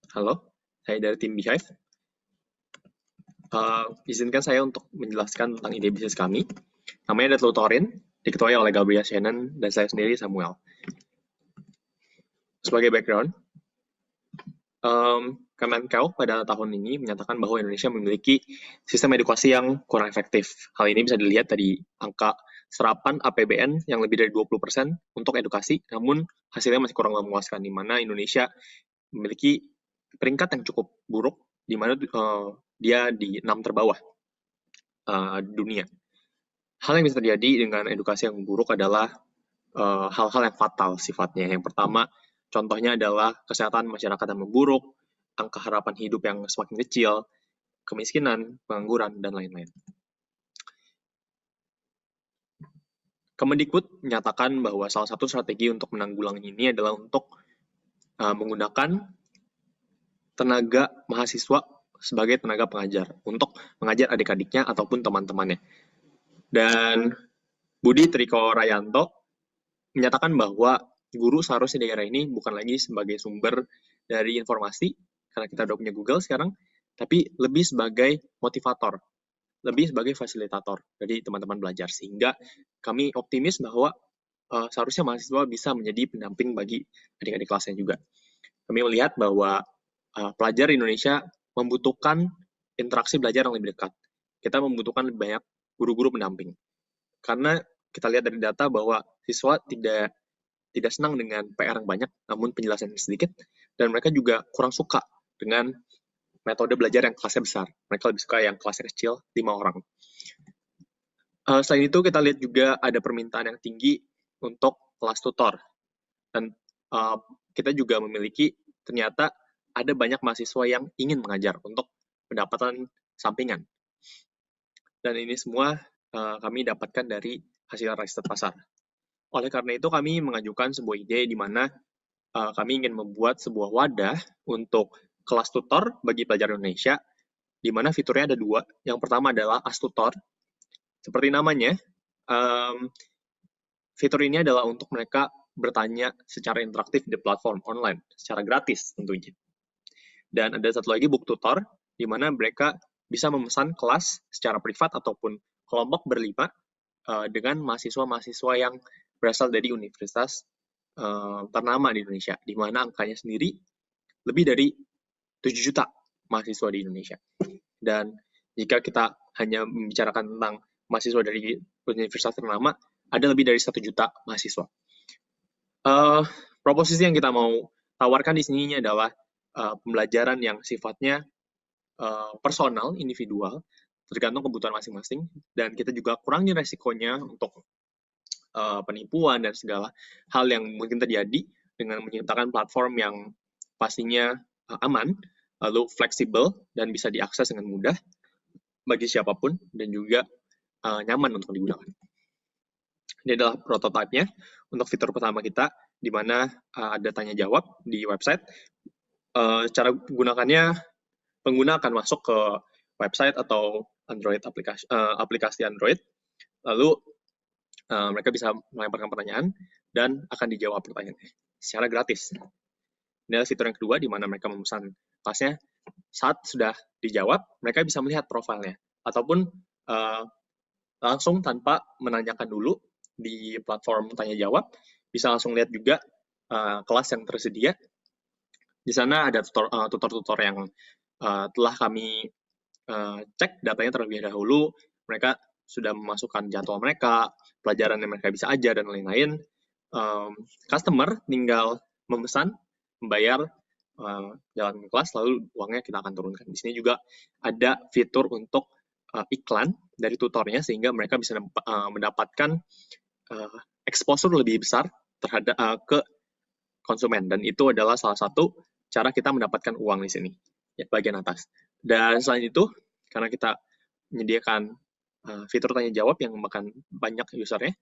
Halo, saya dari tim Beehive. Izinkan saya untuk menjelaskan tentang ide bisnis kami. Namanya adalah Tutorin, diketuai oleh Gabriel Shannon dan saya sendiri Samuel. Sebagai background, Kemenkeu pada tahun ini menyatakan bahwa Indonesia memiliki sistem edukasi yang kurang efektif. Hal ini bisa dilihat dari angka serapan APBN yang lebih dari 20% untuk edukasi, namun hasilnya masih kurang memuaskan, di mana Indonesia memiliki peringkat yang cukup buruk, di mana dia di 6 terbawah dunia. Hal yang bisa terjadi dengan edukasi yang buruk adalah hal-hal yang fatal sifatnya. Yang pertama, contohnya adalah kesehatan masyarakat yang memburuk, angka harapan hidup yang semakin kecil, kemiskinan, pengangguran, dan lain-lain. Kemendikbud menyatakan bahwa salah satu strategi untuk menanggulangi ini adalah untuk menggunakan tenaga mahasiswa sebagai tenaga pengajar untuk mengajar adik-adiknya ataupun teman-temannya. Dan Budi Triko Rayanto menyatakan bahwa guru seharusnya di era ini bukan lagi sebagai sumber dari informasi, karena kita udah punya Google sekarang, tapi lebih sebagai motivator, lebih sebagai fasilitator dari teman-teman belajar. Sehingga kami optimis bahwa seharusnya mahasiswa bisa menjadi pendamping bagi adik-adik kelasnya juga. Kami melihat bahwa pelajar Indonesia membutuhkan interaksi belajar yang lebih dekat. Kita membutuhkan lebih banyak guru-guru pendamping. Karena kita lihat dari data bahwa siswa tidak senang dengan PR yang banyak, namun penjelasan yang sedikit, dan mereka juga kurang suka dengan metode belajar yang kelasnya besar. Mereka lebih suka yang kelasnya kecil, 5 orang. Selain itu, kita lihat juga ada permintaan yang tinggi untuk kelas tutor. Dan kita juga memiliki, ternyata ada banyak mahasiswa yang ingin mengajar untuk pendapatan sampingan. Dan ini semua kami dapatkan dari hasil riset pasar. Oleh karena itu, kami mengajukan sebuah ide di mana kami ingin membuat sebuah wadah untuk kelas tutor bagi pelajar Indonesia, di mana fiturnya ada 2. Yang pertama adalah Astutor. Seperti namanya, fitur ini adalah untuk mereka bertanya secara interaktif di platform online, secara gratis tentunya. Dan ada satu lagi Book Tutor, di mana mereka bisa memesan kelas secara privat ataupun kelompok berlima dengan mahasiswa-mahasiswa yang berasal dari universitas ternama di Indonesia, di mana angkanya sendiri lebih dari 7 juta mahasiswa di Indonesia. Dan jika kita hanya membicarakan tentang mahasiswa dari universitas ternama, ada lebih dari 1 juta mahasiswa. Proposisi yang kita mau tawarkan di sini adalah pembelajaran yang sifatnya personal, individual, tergantung kebutuhan masing-masing, dan kita juga kurangi resikonya untuk penipuan dan segala hal yang mungkin terjadi dengan menciptakan platform yang pastinya aman, lalu fleksibel, dan bisa diakses dengan mudah bagi siapapun, dan juga nyaman untuk digunakan. Ini adalah prototipe-nya untuk fitur pertama kita, di mana ada tanya-jawab di website. Cara menggunakannya, pengguna akan masuk ke website atau Android aplikasi Android, lalu mereka bisa melemparkan pertanyaan, dan akan dijawab pertanyaannya secara gratis. Ini adalah fitur yang kedua, di mana mereka memesan kelasnya. Saat sudah dijawab, mereka bisa melihat profilnya, ataupun langsung tanpa menanyakan dulu di platform tanya-jawab, bisa langsung lihat juga kelas yang tersedia. Di sana ada tutor-tutor yang telah kami cek datanya terlebih dahulu. Mereka sudah memasukkan jadwal mereka, pelajaran yang mereka bisa ajar, dan lain-lain. Customer tinggal memesan, membayar, jalan kelas, lalu uangnya kita akan turunkan. Di sini juga ada fitur untuk iklan dari tutornya, sehingga mereka bisa mendapatkan exposure lebih besar terhadap ke konsumen, dan itu adalah salah satu cara kita mendapatkan uang di sini, ya, bagian atas. Dan selain itu, karena kita menyediakan fitur tanya jawab yang makan banyak usernya,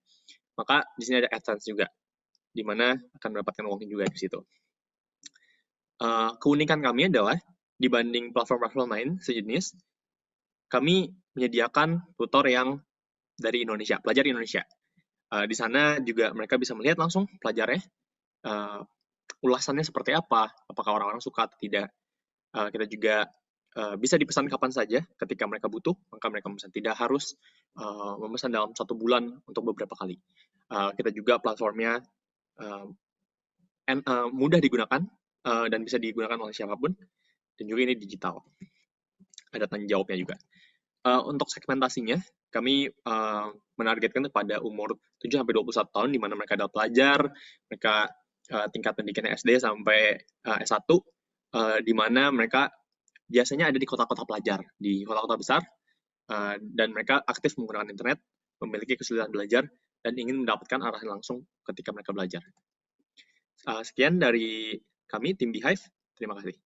maka di sini ada AdSense juga, di mana akan mendapatkan uang juga di situ. Keunikan kami adalah dibanding platform-platform lain sejenis, kami menyediakan tutor yang dari Indonesia, pelajar Indonesia. Di sana juga mereka bisa melihat langsung pelajarnya, ulasannya seperti apa, apakah orang-orang suka atau tidak. Kita juga bisa dipesan kapan saja ketika mereka butuh, maka mereka memesan. Tidak harus memesan dalam 1 bulan untuk beberapa kali. Kita juga platformnya mudah digunakan dan bisa digunakan oleh siapapun, dan juga ini digital. Ada tanggung jawabnya juga. Untuk segmentasinya, kami menargetkan pada umur 7-21 tahun, di mana mereka adalah pelajar, mereka tingkat pendidikannya SD sampai S1, di mana mereka biasanya ada di kota-kota pelajar, di kota-kota besar, dan mereka aktif menggunakan internet, memiliki kesulitan belajar, dan ingin mendapatkan arahan langsung ketika mereka belajar. Sekian dari kami, tim Beehive. Terima kasih.